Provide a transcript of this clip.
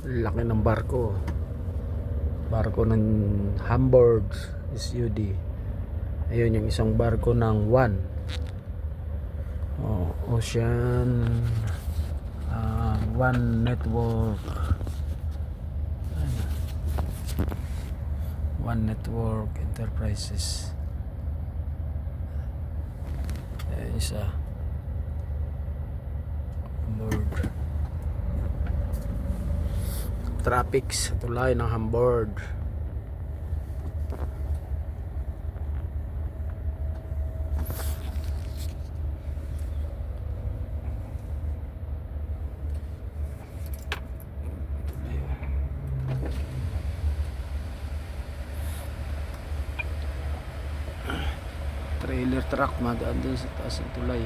Laki ng barko. Barko ng Hamburg SUD. Ayun yung isang barko ng Ocean One Network. One Network Enterprises. Ayun isa. Hamburg. Traffic sa tulay ng Hamburg. Trailer truck madaan doon sa taas ng tulay.